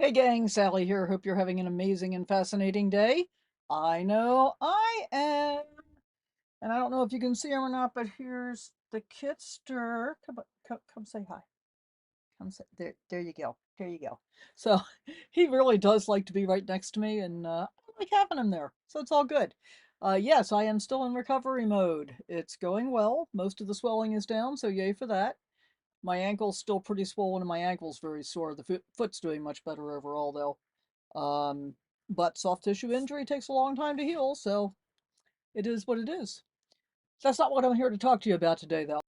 Hey gang, Sally here. Hope you're having an amazing and fascinating day. I know I am. And I don't know if you can see him or not, but here's the kitster. Come say hi. Come say there you go. There you go. So he really does like to be right next to me, and I like having him there. So it's all good. Yes, I am still in recovery mode. It's going well. Most of the swelling is down, so yay for that. My ankle's still pretty swollen and my ankle's very sore. The foot's doing much better overall though. But soft tissue injury takes a long time to heal, so it is what it is. That's not what I'm here to talk to you about today, though.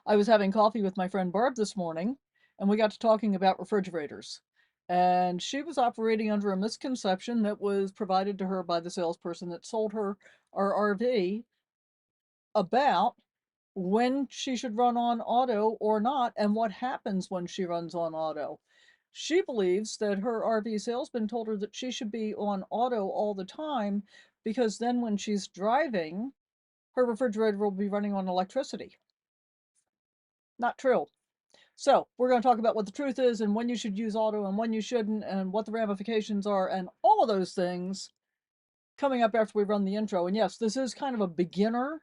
I was having coffee with my friend Barb this morning, and we got to talking about refrigerators. And she was operating under a misconception that was provided to her by the salesperson that sold her our RV about when she should run on auto or not, and what happens when she runs on auto. She believes that her RV salesman told her that she should be on auto all the time because then when she's driving, her refrigerator will be running on electricity. Not true. So, we're going to talk about what the truth is and when you should use auto and when you shouldn't and what the ramifications are and all of those things coming up after we run the intro. And yes, this is kind of a beginner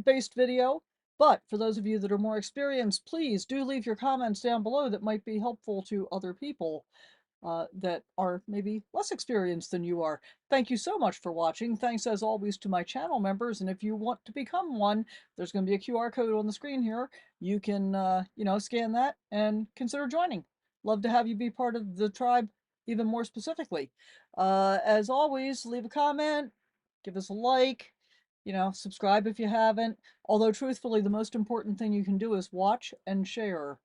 based video. But for those of you that are more experienced, please do leave your comments down below that might be helpful to other people that are maybe less experienced than you are. Thank you so much for watching. Thanks as always to my channel members. And if you want to become one, there's going to be a QR code on the screen here. You can, scan that and consider joining. Love to have you be part of the tribe even more specifically. As always, leave a comment, give us a like, subscribe if you haven't. Although truthfully, the most important thing you can do is watch and share,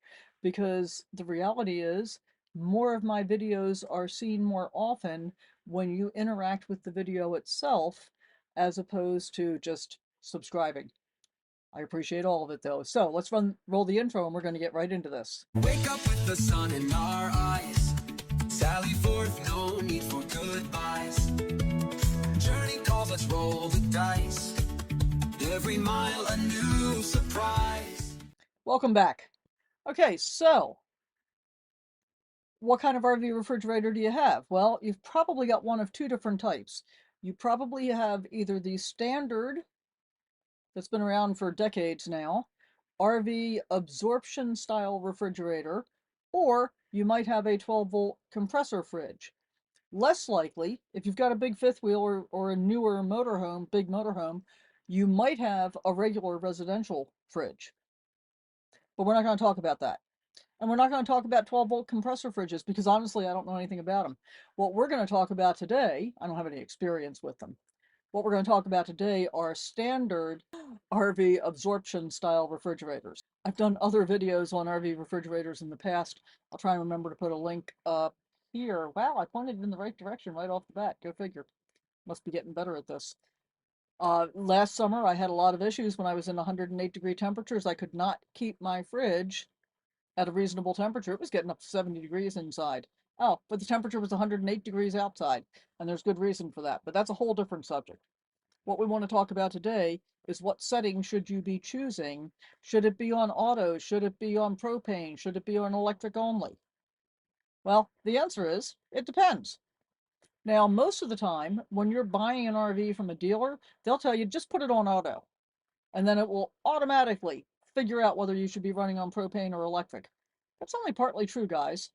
because the reality is more of my videos are seen more often when you interact with the video itself as opposed to just subscribing. I appreciate all of it though. So let's roll the intro and we're going to get right into this. Wake up with the sun in our eyes. Sally forth, no need for goodbyes. Journey calls, let's roll the dice. Every mile a new surprise. Welcome back. Okay, so what kind of RV refrigerator do you have? Well, you've probably got one of two different types. You probably have either the standard that's been around for decades now, RV absorption style refrigerator, or you might have a 12-volt compressor fridge. Less likely, if you've got a big fifth wheel or a newer motorhome, big motorhome, you might have a regular residential fridge. But we're not going to talk about that. And we're not going to talk about 12-volt compressor fridges because honestly, I don't know anything about them. What we're going to talk about today, I don't have any experience with them. What we're going to talk about today are standard RV absorption style refrigerators. I've done other videos on RV refrigerators in the past. I'll try and remember to put a link up here. Wow, I pointed in the right direction right off the bat. Go figure. Must be getting better at this. Last summer, I had a lot of issues when I was in 108-degree temperatures. I could not keep my fridge at a reasonable temperature. It was getting up to 70 degrees inside. Oh, but the temperature was 108 degrees outside, and there's good reason for that. But that's a whole different subject. What we want to talk about today is what setting should you be choosing? Should it be on auto? Should it be on propane? Should it be on electric only? Well, the answer is it depends. Now, most of the time, when you're buying an RV from a dealer, they'll tell you just put it on auto, and then it will automatically figure out whether you should be running on propane or electric. That's only partly true, guys.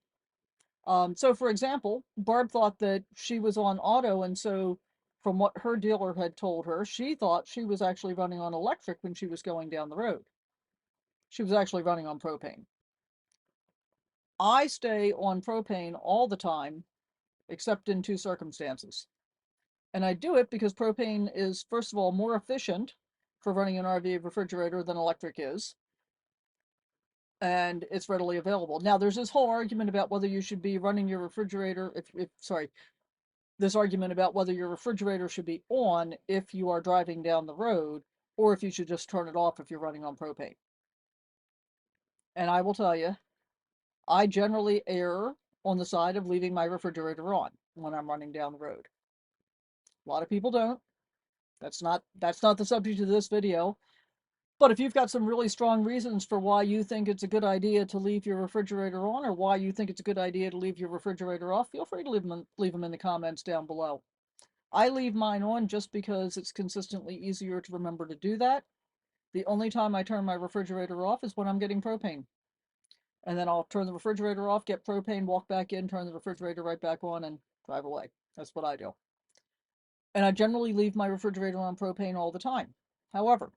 So for example, Barb thought that she was on auto, and so from what her dealer had told her, she thought she was actually running on electric when she was going down the road. She was actually running on propane. I stay on propane all the time, except in two circumstances. And I do it because propane is, first of all, more efficient for running an RV refrigerator than electric is, and it's readily available. Now, there's this whole argument about whether you should be running your refrigerator, this argument about whether your refrigerator should be on if you are driving down the road, or if you should just turn it off if you're running on propane. And I will tell you, I generally err on the side of leaving my refrigerator on when I'm running down the road. A lot of people don't. That's not the subject of this video. But if you've got some really strong reasons for why you think it's a good idea to leave your refrigerator on, or why you think it's a good idea to leave your refrigerator off, feel free to leave them in the comments down below. I leave mine on just because it's consistently easier to remember to do that. The only time I turn my refrigerator off is when I'm getting propane. And then I'll turn the refrigerator off, get propane, walk back in, turn the refrigerator right back on, and drive away. That's what I do. And I generally leave my refrigerator on propane all the time. However,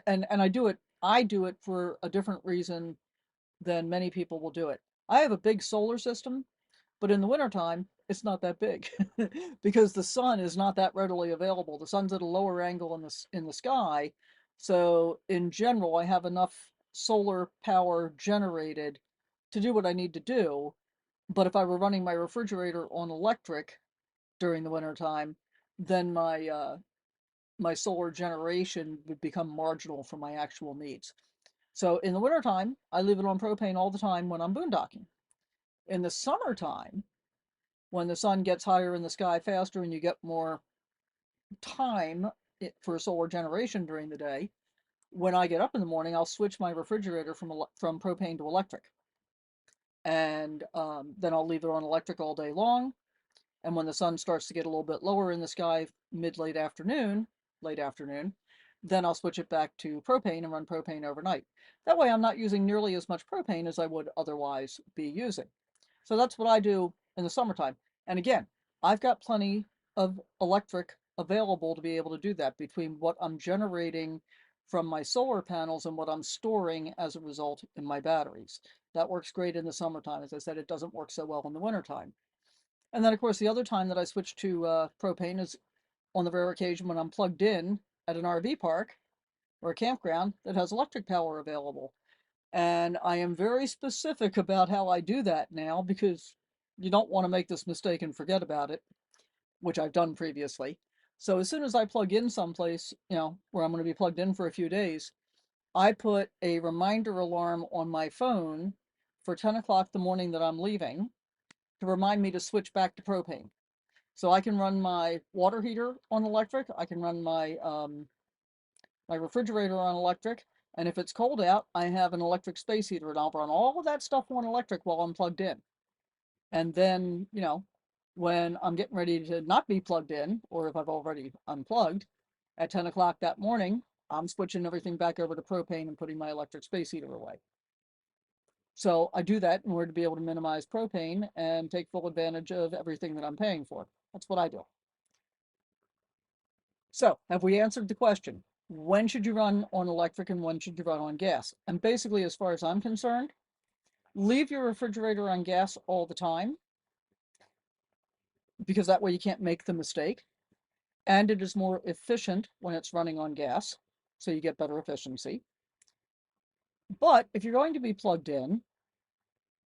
and I do it for a different reason than many people will do it. I have a big solar system, but in the wintertime, it's not that big because the sun is not that readily available. The sun's at a lower angle in the sky. So in general, I have enough solar power generated to do what I need to do. But if I were running my refrigerator on electric during the wintertime, then my solar generation would become marginal for my actual needs. So in the wintertime, I leave it on propane all the time when I'm boondocking. In the summertime, when the sun gets higher in the sky faster and you get more time for solar generation during the day, when I get up in the morning, I'll switch my refrigerator from propane to electric. And then I'll leave it on electric all day long. And when the sun starts to get a little bit lower in the sky late afternoon, then I'll switch it back to propane and run propane overnight. That way I'm not using nearly as much propane as I would otherwise be using. So that's what I do in the summertime. And again, I've got plenty of electric available to be able to do that between what I'm generating from my solar panels and what I'm storing as a result in my batteries. That works great in the summertime. As I said, it doesn't work so well in the wintertime. And then, of course, the other time that I switch to propane is on the rare occasion when I'm plugged in at an RV park or a campground that has electric power available. And I am very specific about how I do that now because you don't want to make this mistake and forget about it, which I've done previously. So as soon as I plug in someplace, where I'm going to be plugged in for a few days, I put a reminder alarm on my phone for 10 o'clock the morning that I'm leaving to remind me to switch back to propane. So I can run my water heater on electric. I can run my refrigerator on electric. And if it's cold out, I have an electric space heater and I'll run all of that stuff on electric while I'm plugged in. And then, when I'm getting ready to not be plugged in, or if I've already unplugged at 10 o'clock that morning, I'm switching everything back over to propane and putting my electric space heater away. So I do that in order to be able to minimize propane and take full advantage of everything that I'm paying for. That's what I do. So have we answered the question? When should you run on electric and when should you run on gas? And basically, as far as I'm concerned, leave your refrigerator on gas all the time because that way you can't make the mistake. And it is more efficient when it's running on gas, so you get better efficiency. But if you're going to be plugged in,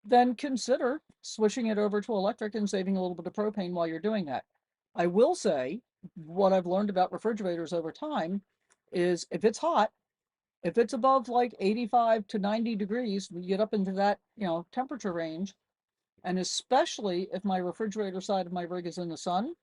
then consider switching it over to electric and saving a little bit of propane while you're doing that. I will say what I've learned about refrigerators over time is if it's hot, if it's above like 85 to 90 degrees, we get up into that, temperature range, and especially if my refrigerator side of my rig is in the sun,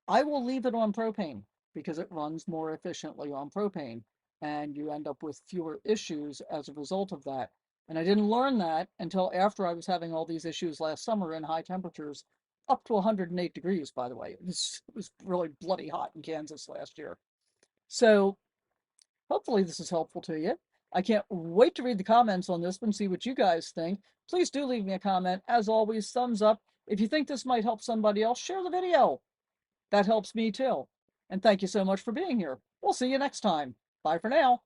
I will leave it on propane because it runs more efficiently on propane and you end up with fewer issues as a result of that. And I didn't learn that until after I was having all these issues last summer in high temperatures, up to 108 degrees, by the way. It was really bloody hot in Kansas last year. So hopefully this is helpful to you. I can't wait to read the comments on this one, see what you guys think. Please do leave me a comment. As always, thumbs up. If you think this might help somebody else, share the video. That helps me too. And thank you so much for being here. We'll see you next time. Bye for now.